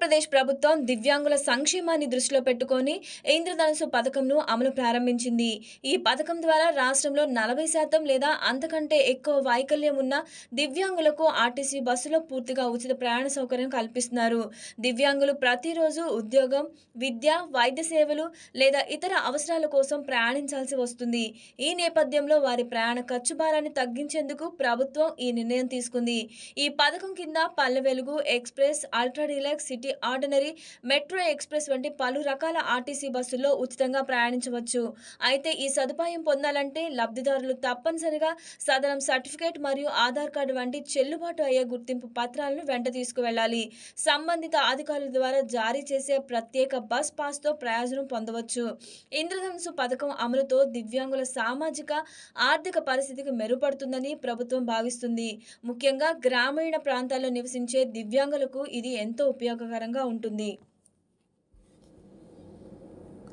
ఆంధ్రప్రదేశ్ ప్రభుత్వం దివ్యాంగుల సంక్షేమాన్ని దృష్టిలో పెట్టుకొని ఇంద్రధనుసు పథకంను అమలు ప్రారంభించింది. ఈ పథకం ద్వారా రాష్ట్రంలో 40% లేదా అంతకంటే ఎక్కువ వైకల్యం ఉన్న దివ్యాంగులకు ఆర్టీసీ బస్సులో పూర్తిగా ఉచిత ప్రయాణ సౌకర్యం కల్పిస్తున్నారు. దివ్యాంగులు ప్రతిరోజు ఉద్యోగం, విద్య, వైద్య సేవలు లేదా ఇతర అవసరాల కోసం ప్రయాణించాల్సి వస్తుంది. ఈ నేపథ్యంలో వారి ప్రయాణ ఖర్చు భారాన్ని తగ్గించేందుకు ప్రభుత్వం ఈ నిర్ణయం తీసుకుంది. ఈ పథకం కింద Palle Velugu express, ultra deluxe, city ordinary, metro express వంటి పలు రకాల ఆర్టీసీ బస్సుల్లో ఉచితంగా ప్రయాణించవచ్చు. అయితే ఈ సదుపాయం పొందాలంటే లబ్ధిదారులు తప్పనిసరిగా సదరం సర్టిఫికేట్ మరియు ఆధార్ కార్డు వంటి చెల్లుబాటు అయ్యే గుర్తింపు పత్రాలను వెంట తీసుకువెళ్లాలి. సంబంధిత అధికారుల ద్వారా జారీ చేసే ప్రత్యేక బస్ పాస్‌తో ప్రయోజనం పొందవచ్చు. ఇంద్రధనుసు పథకం అమలుతో దివ్యాంగుల సామాజిక, ఆర్థిక పరిస్థితికి మెరుగుపడుతుందని ప్రభుత్వం భావిస్తుంది. ముఖ్యంగా గ్రామీణ ప్రాంతాల్లో నివసించే దివ్యాంగులకు ఇది ఎంతో ఉపయోగకరంగా ఉంటుంది.